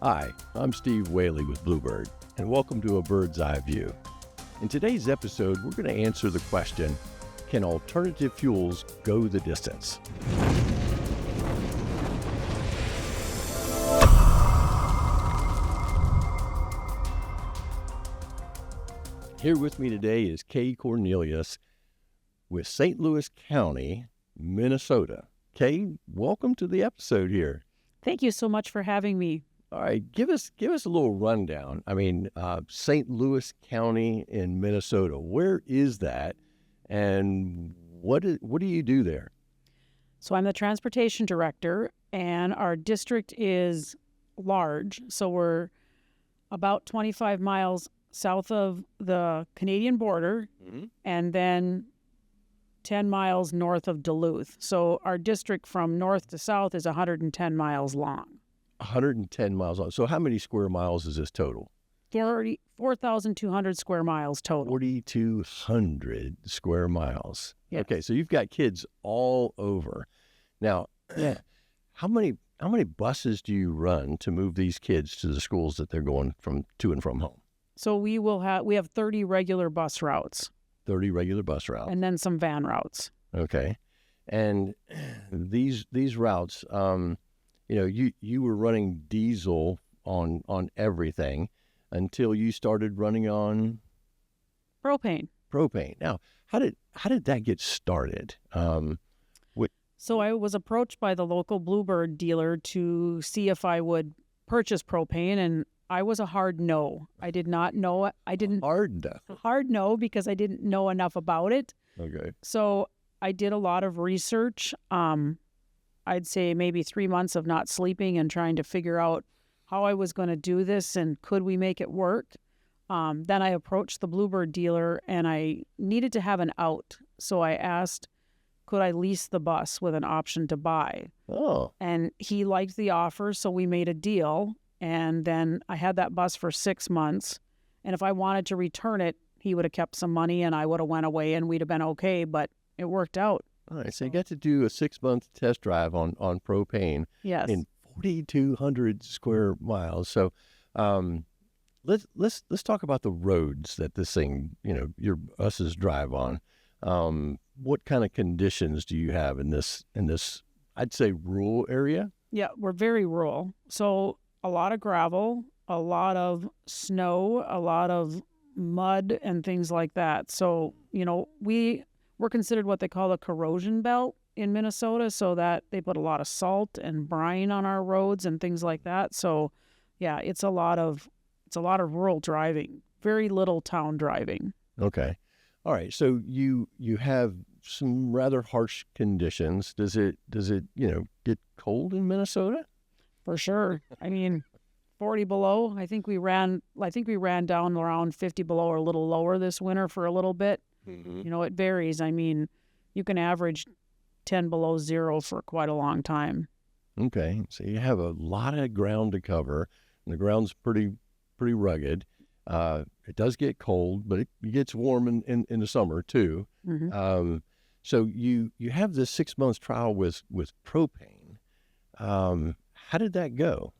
Hi, I'm Steve Whaley with Bluebird, and welcome to A Bird's Eye View. In today's episode, we're going to answer the question, can alternative fuels go the distance? Here with me today is Cornelius with St. Louis County, Minnesota. Kay, welcome to the episode here. Thank you so much for having me. All right, give us a little rundown. St. Louis County in Minnesota, where is that, and what do you do there? So I'm the transportation director, and our district is large. So we're about 25 miles south of the Canadian border, and then 10 miles north of Duluth. So our district from north to south is 110 miles long. 110 miles long. So how many square miles is this total? 4,200 square miles total. 4,200 square miles. Yes. Okay, so you've got kids all over. Now, how many buses do you run to move these kids to the schools that they're going to and from home? So we have 30 regular bus routes. 30 regular bus routes. And then some van routes. And these routes, you were running diesel on everything until you started running on Propane. Now, how did that get started? So I was approached by the local Bluebird dealer to see if I would purchase propane, and I was a hard no. I did not know. Hard no, because I didn't know enough about it. Okay. So I did a lot of research. I'd say maybe 3 months of not sleeping and trying to figure out how I was going to do this and could we make it work. Then I approached the Bluebird dealer, and I needed to have an out. So I asked, could I lease the bus with an option to buy? Oh. And he liked the offer, so we made a deal. And then I had that bus for 6 months. And if I wanted to return it, he would have kept some money and I would have went away and we'd have been okay. But it worked out. All right. So you got to do a 6-month test drive on propane. Yes. In 4,200 square miles. So let's talk about the roads that this thing, your buses drive on. What kind of conditions do you have in this, I'd say, rural area? Yeah, we're very rural. So a lot of gravel, a lot of snow, a lot of mud and things like that. So, we're considered what they call a corrosion belt in Minnesota, so that they put a lot of salt and brine on our roads and things like that. So, yeah, it's a lot of rural driving, very little town driving. Okay. All right. So you have some rather harsh conditions. Does it get cold in Minnesota? For sure. 40 below. I think we ran down around 50 below or a little lower this winter for a little bit. Mm-hmm. It varies. You can average 10 below zero for quite a long time. Okay. So you have a lot of ground to cover, and the ground's pretty rugged. It does get cold, but it gets warm in the summer too. Mm-hmm. So you have this 6 months trial with propane. How did that go?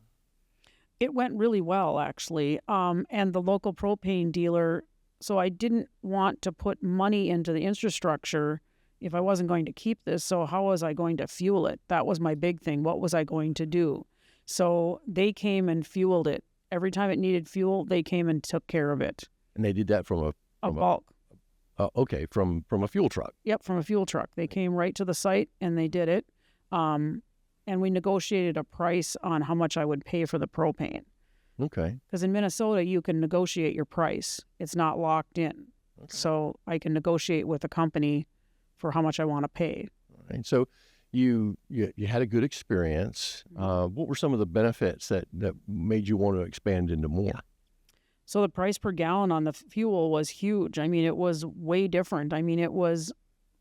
It went really well, actually. And the local propane dealer, so I didn't want to put money into the infrastructure if I wasn't going to keep this. So how was I going to fuel it? That was my big thing. What was I going to do? So they came and fueled it. Every time it needed fuel, they came and took care of it. And they did that from a bulk. From a fuel truck. Yep, from a fuel truck. They came right to the site and they did it. And we negotiated a price on how much I would pay for the propane. Okay. Because in Minnesota, you can negotiate your price. It's not locked in. Okay. So I can negotiate with a company for how much I want to pay. All right. So you had a good experience. What were some of the benefits that made you want to expand into more? Yeah. So the price per gallon on the fuel was huge. It was way different.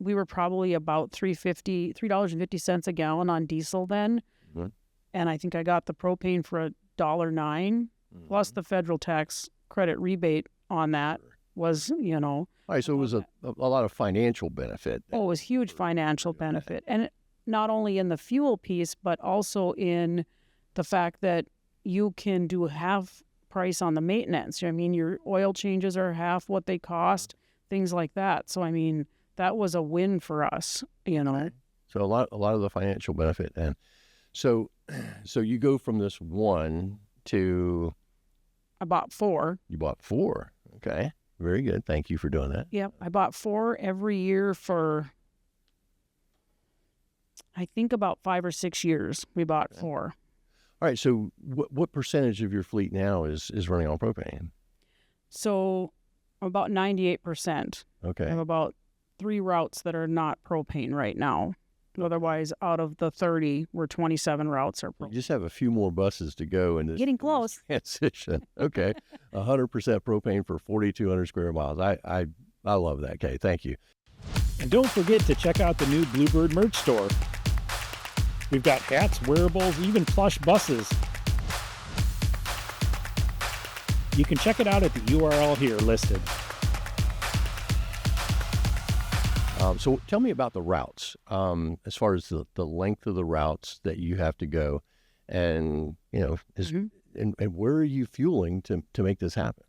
We were probably about $3.50 a gallon on diesel then. Mm-hmm. And I think I got the propane for $1.09, mm-hmm. plus the federal tax credit rebate on that was, All right, so it was a lot of financial benefit. Oh, it was huge financial benefit. And not only in the fuel piece, but also in the fact that you can do half price on the maintenance. I mean, your oil changes are half what they cost, things like that. So, I mean, that was a win for us, Okay. So a lot of the financial benefit. And so you go from this one to I bought 4. you bought 4. Okay. Very good. Thank you for doing that. Yep. I bought 4 every year for, I think, about 5 or 6 years. We bought 4. All right. So what percentage of your fleet now is running on propane? So about 98%. I Okay. have about 3 routes that are not propane right now. Otherwise, out of the 30, we're 27 routes are You propane. just have a few more buses to go in this, Getting in this close. transition. Okay. 100% propane for 4,200 square miles. I love that, Kay. Thank you. And don't forget to check out the new Bluebird merch store. We've got hats, wearables, even plush buses. You can check it out at the URL here listed. So tell me about the routes, as far as the length of the routes that you have to go, and and where are you fueling to make this happen?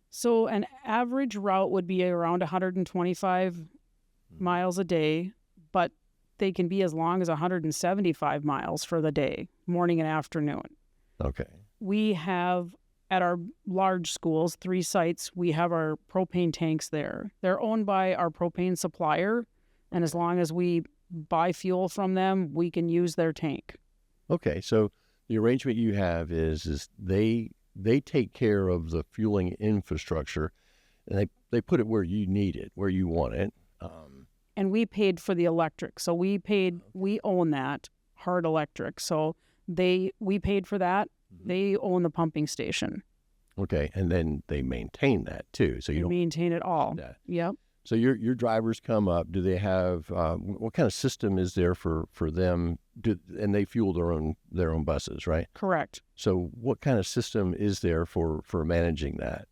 So an average route would be around 125 miles a day, but they can be as long as 175 miles for the day, morning and afternoon. Okay. We have at our large schools, 3 sites, we have our propane tanks there. They're owned by our propane supplier, and as long as we buy fuel from them, we can use their tank. Okay. So the arrangement you have is they take care of the fueling infrastructure, and they put it where you need it, where you want it. And we paid for the electric. So we own that, Hard Electric. So we paid for that. They own the pumping station. Okay, and then they maintain that too. So you They don't maintain it all. that. Yep. So your drivers come up. Do they have what kind of system is there for them? And they fuel their own buses, right? Correct. So what kind of system is there for managing that?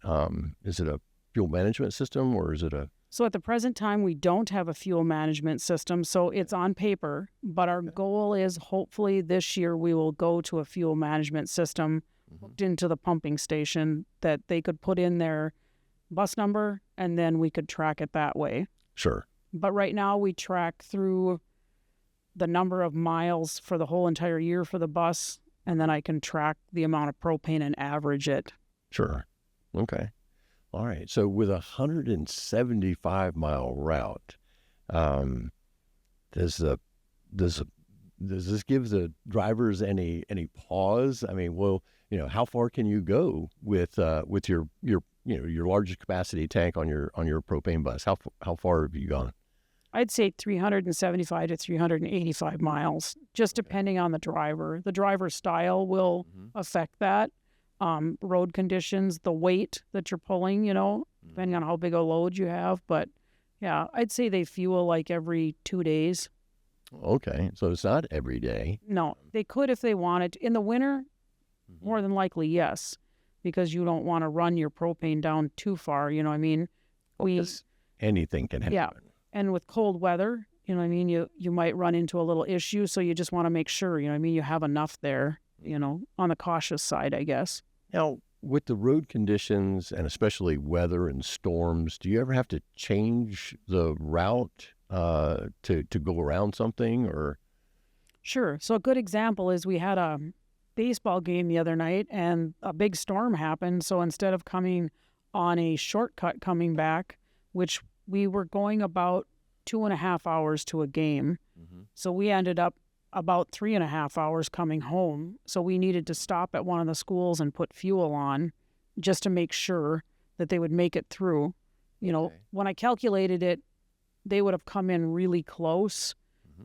Is it a fuel management system, or is it a So at the present time, we don't have a fuel management system. So it's on paper, but our goal is hopefully this year we will go to a fuel management system hooked into the pumping station that they could put in their bus number, and then we could track it that way. Sure. But right now we track through the number of miles for the whole entire year for the bus, and then I can track the amount of propane and average it. Sure. Okay. All right. So with 175-mile route, does this give the drivers any pause? I mean, well, how far can you go with your largest capacity tank on your propane bus? How far have you gone? I'd say 375 to 385 miles, just depending on the driver. The driver's style will affect that. Road conditions, the weight that you're pulling, depending on how big a load you have. But yeah, I'd say they fuel like every 2 days. Okay. So it's not every day. No, they could if they wanted. In the winter, more than likely, yes, because you don't want to run your propane down too far. You know what I mean? Because anything can happen. Yeah. And with cold weather, you know what I mean? You might run into a little issue. So you just want to make sure, you have enough there, on the cautious side, I guess. Now, with the road conditions and especially weather and storms, do you ever have to change the route to go around something, or? Sure. So a good example is we had a baseball game the other night and a big storm happened. So instead of coming on a shortcut coming back, which we were going about 2.5 hours to a game, so we ended up about 3.5 hours coming home. So we needed to stop at one of the schools and put fuel on just to make sure that they would make it through. When I calculated it, they would have come in really close.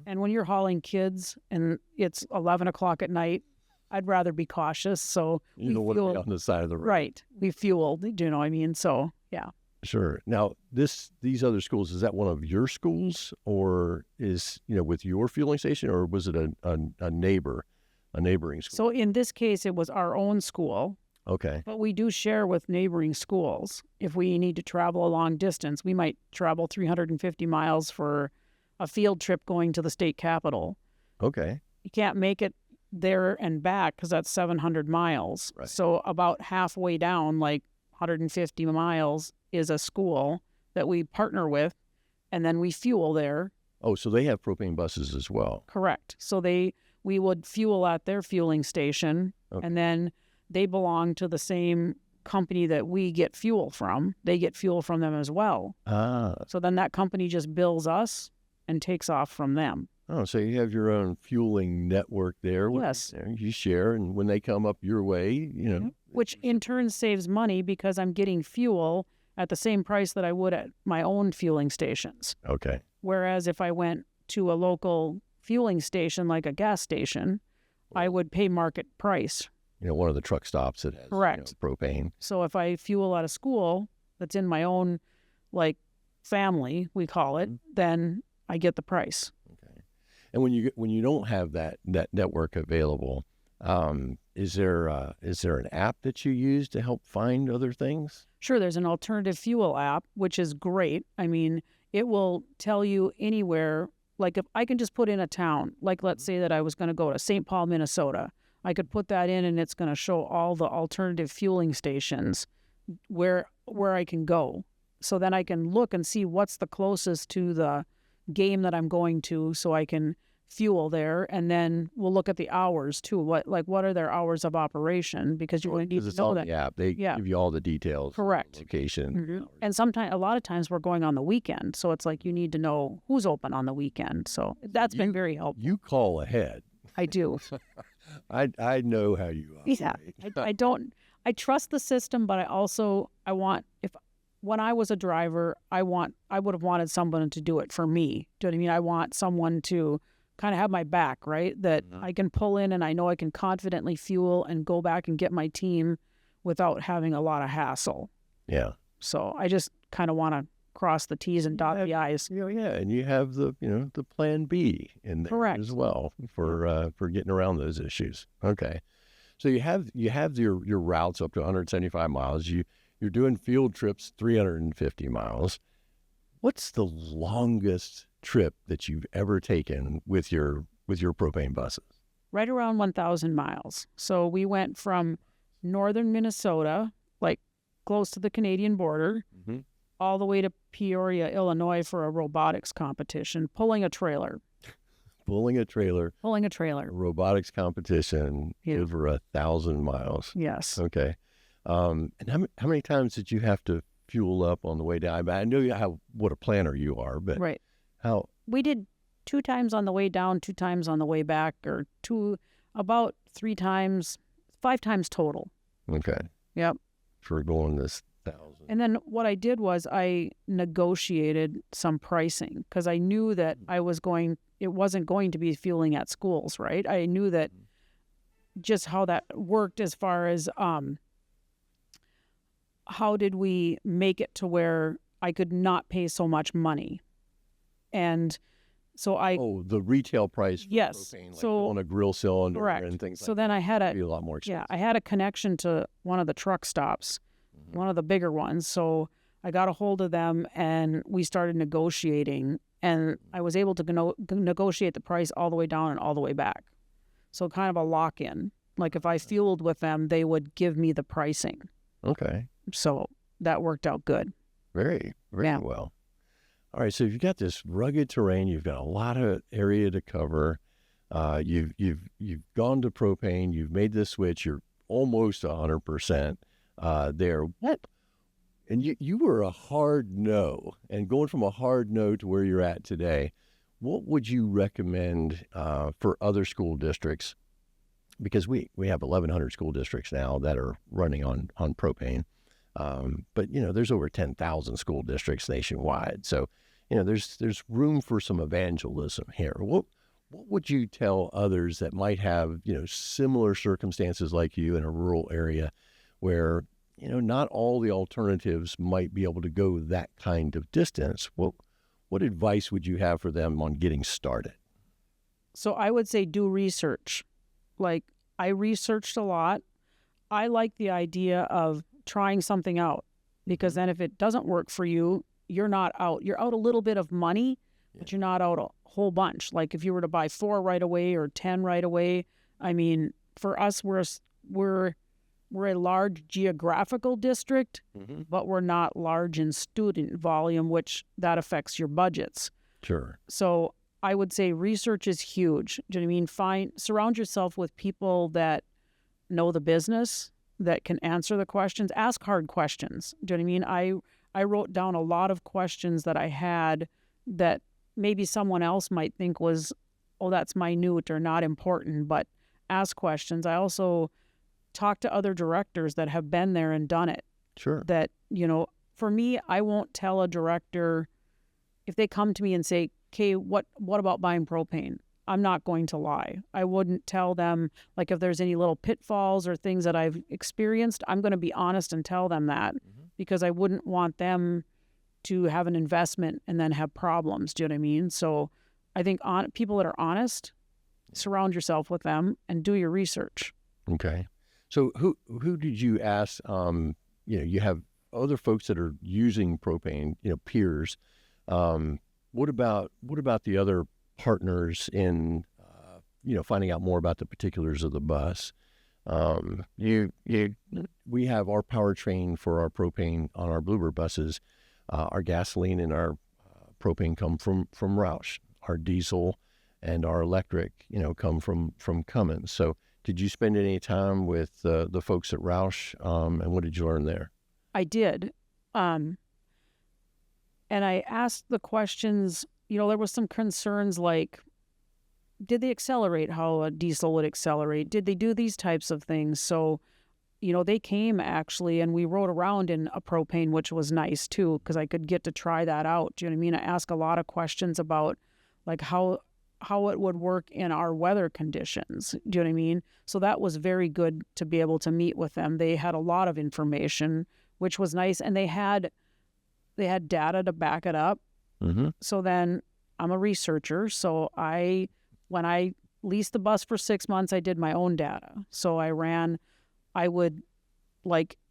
And when you're hauling kids and it's 11 o'clock at night, I'd rather be cautious. So You don't want to be on the side of the road. Right. We fueled, do you know what I mean? So, yeah. Sure. Now, these other schools, is that one of your schools, or is, with your fueling station, or was it a neighboring school? So in this case, it was our own school, Okay. but we do share with neighboring schools. If we need to travel a long distance, we might travel 350 miles for a field trip going to the state capitol. Okay. You can't make it there and back, because that's 700 miles. Right. So about halfway down, like 150 miles, is a school that we partner with, and then we fuel there. Oh, so they have propane buses as well. Correct. So we would fuel at their fueling station, Okay. and then they belong to the same company that we get fuel from. They get fuel from them as well. Ah. So then that company just bills us and takes off from them. Oh, so you have your own fueling network there. Yes. You share, and when they come up your way, Which in turn saves money because I'm getting fuel at the same price that I would at my own fueling stations. Okay. Whereas if I went to a local fueling station, like a gas station, I would pay market price. One of the truck stops that has Correct. Propane. So if I fuel at a school that's in my own, like, family, we call it, then I get the price. Okay. And when you don't have that network available, is there an app that you use to help find other things? Sure, there's an alternative fuel app, which is great. I mean, it will tell you anywhere. Like, if I can just put in a town, like let's say that I was going to go to St. Paul, Minnesota, I could put that in and it's going to show all the alternative fueling stations where I can go. So then I can look and see what's the closest to the game that I'm going to, so I can fuel there. And then we'll look at the hours too. What are their hours of operation? Because you're going to need to know that. The app. They give you all the details. Correct. Location. Mm-hmm. And a lot of times we're going on the weekend. So it's like you need to know who's open on the weekend. So that's been very helpful. You call ahead. I do. I know how you operate. Yeah. I trust the system, but when I was a driver, I would have wanted someone to do it for me. Do you know what I mean? I want someone to kind of have my back, right? That I can pull in and I know I can confidently fuel and go back and get my team without having a lot of hassle. Yeah. So I just kind of want to cross the T's and dot the I's. And you have the plan B in there. Correct. As well for getting around those issues. Okay. So you have your routes up to 175 miles. You're doing field trips 350 miles. What's the longest trip that you've ever taken with your propane buses? Right around 1,000 miles. So we went from northern Minnesota, like close to the Canadian border, all the way to Peoria, Illinois for a robotics competition, pulling a trailer. Pulling a trailer. A robotics competition over 1,000 miles. Yes. Okay. And how many times did you have to fuel up on the way down? I know what a planner you are, but right. How? We did 2 times on the way down, 2 times on the way back, or about 3 times, 5 times total. Okay. Yep. For going this 1,000. And then what I did was I negotiated some pricing because I knew that it wasn't going to be fueling at schools, right? I knew that just how that worked as far as how did we make it to where I could not pay so much money. And so the retail price for yes. propane, like so on a grill cylinder correct. and things so like then that. I had It'd be a lot more expensive. I had a connection to one of the truck stops, one of the bigger ones. So I got a hold of them and we started negotiating, and I was able to negotiate the price all the way down and all the way back. So kind of a lock-in. Like if I fueled with them, they would give me the pricing. Okay. So that worked out good. Very, very well. All right, so you've got this rugged terrain. You've got a lot of area to cover. You've gone to propane. You've made this switch. You're almost 100% there. What? And you were a hard no, and going from a hard no to where you're at today, what would you recommend for other school districts? Because we have 1,100 school districts now that are running on propane. But, there's over 10,000 school districts nationwide. So, there's room for some evangelism here. What would you tell others that might have, similar circumstances like you in a rural area where, not all the alternatives might be able to go that kind of distance? What advice would you have for them on getting started? So I would say do research. Like, I researched a lot. I like the idea of trying something out, because then if it doesn't work for you, you're not out. You're out a little bit of money, but you're not out a whole bunch. Like if you were to buy 4 right away or 10 right away, I mean, for us, we're a large geographical district, but we're not large in student volume, which that affects your budgets. Sure. So I would say research is huge. Do you know what I mean? Surround yourself with people that know the business, that can answer the questions. Ask hard questions. Do you know what I mean? I wrote down a lot of questions that I had that maybe someone else might think was, oh, that's minute or not important, but ask questions. I also talk to other directors that have been there and done it. Sure. That, for me, I won't tell a director if they come to me and say, okay, what about buying propane? I'm not going to lie. I wouldn't tell them, like, if there's any little pitfalls or things that I've experienced, I'm going to be honest and tell them that because I wouldn't want them to have an investment and then have problems. Do you know what I mean? So I think people that are honest, surround yourself with them and do your research. Okay. So who did you ask? You have other folks that are using propane, peers. What about the other partners in, finding out more about the particulars of the bus? We have our powertrain for our propane on our Bluebird buses. Our gasoline and our propane come from Roush. Our diesel and our electric, come from Cummins. So did you spend any time with the folks at Roush, and what did you learn there? I did. And I asked the questions, there was some concerns like, did they accelerate how a diesel would accelerate? Did they do these types of things? So, they came actually, and we rode around in a propane, which was nice too, because I could get to try that out. Do you know what I mean? I asked a lot of questions about like how it would work in our weather conditions. Do you know what I mean? So that was very good to be able to meet with them. They had a lot of information, which was nice, and they had data to back it up. So then I'm a researcher. So when I leased the bus for 6 months, I did my own data. So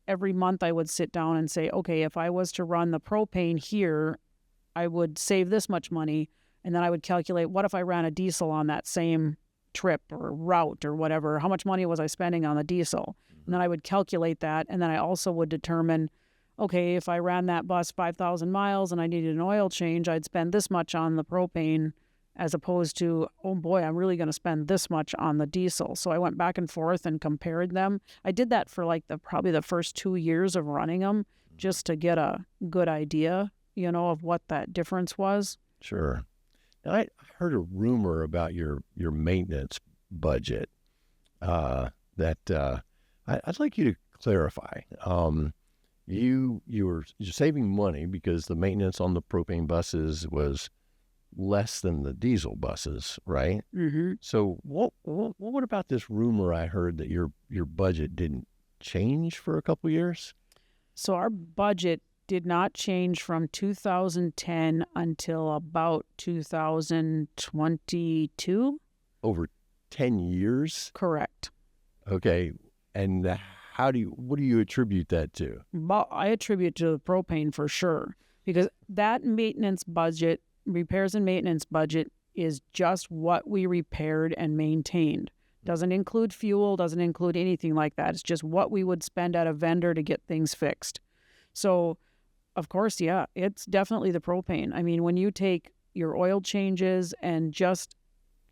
every month I would sit down and say, okay, if I was to run the propane here, I would save this much money. And then I would calculate, what if I ran a diesel on that same trip or route or whatever? How much money was I spending on the diesel? And then I would calculate that. And then I also would determine, okay, if I ran that bus 5,000 miles and I needed an oil change, I'd spend this much on the propane as opposed to, oh boy, I'm really going to spend this much on the diesel. So I went back and forth and compared them. I did that for probably the first 2 years of running them just to get a good idea, of what that difference was. Sure. Now, I heard a rumor about your maintenance budget that I'd like you to clarify. You're saving money because the maintenance on the propane buses was less than the diesel buses, right? Mm-hmm. So what about this rumor I heard that your budget didn't change for a couple of years? So our budget did not change from 2010 until about 2022. Over 10 years? Correct. Okay. And what do you attribute that to? But I attribute to the propane for sure, because that maintenance budget, repairs and maintenance budget, is just what we repaired and maintained. Doesn't include fuel, doesn't include anything like that. It's just what we would spend at a vendor to get things fixed. So, of course, yeah, it's definitely the propane. I mean, when you take your oil changes and just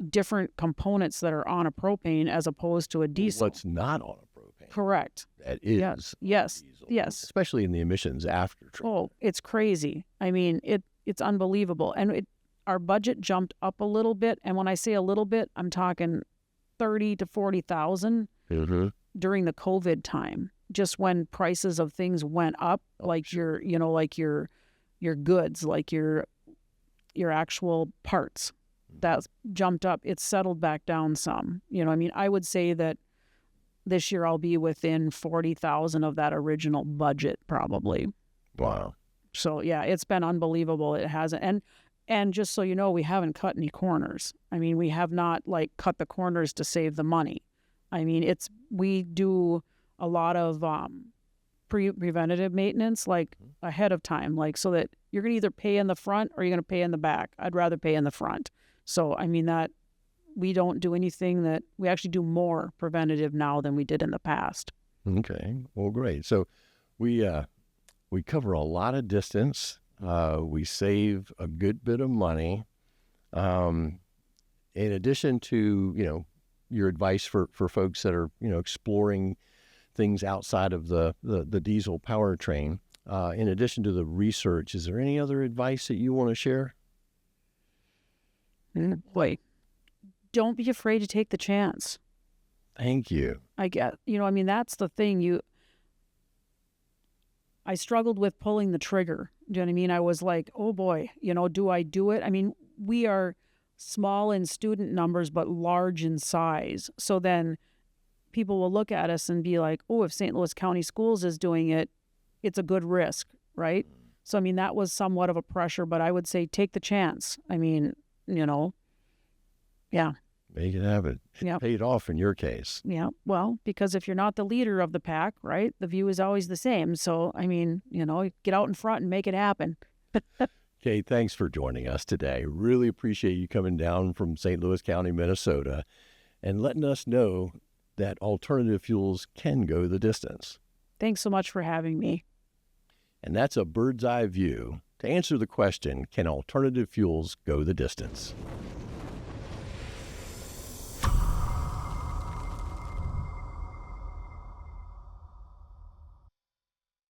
different components that are on a propane as opposed to a diesel. What's not on a propane? Correct. That is. Yes. Diesel, Yes. Especially in the emissions after treatment. Oh, it's crazy. I mean, it's unbelievable. And our budget jumped up a little bit. And when I say a little bit, I'm talking 30 to 40,000 during the COVID time, just when prices of things went up, your goods, like your actual parts, that jumped up. It's settled back down some. I would say that this year I'll be within 40,000 of that original budget probably. Wow. So yeah, it's been unbelievable. It hasn't. And just so you know, we haven't cut any corners. I mean, we have not cut the corners to save the money. I mean, we do a lot of preventative maintenance ahead of time, so that you're going to either pay in the front or you're going to pay in the back. I'd rather pay in the front. So, I mean, that we don't do anything that we actually do more preventative now than we did in the past. Okay, well, great. So we cover a lot of distance. We save a good bit of money. In addition to, your advice for folks that are, exploring things outside of the diesel powertrain, in addition to the research, is there any other advice that you want to share? Boy, don't be afraid to take the chance. Thank you. I get, that's the thing. I struggled with pulling the trigger. Do you know what I mean? I was like, oh boy, do I do it? I mean, we are small in student numbers, but large in size. So then people will look at us and be like, oh, if St. Louis County Schools is doing it, it's a good risk, right? So, that was somewhat of a pressure, but I would say take the chance. Yeah. Make it happen. Yeah. Paid off in your case. Yeah. Well, because if you're not the leader of the pack, right, the view is always the same. So, get out in front and make it happen. Kate, thanks for joining us today. Really appreciate you coming down from St. Louis County, Minnesota, and letting us know that alternative fuels can go the distance. Thanks so much for having me. And that's a bird's eye view to answer the question, can alternative fuels go the distance?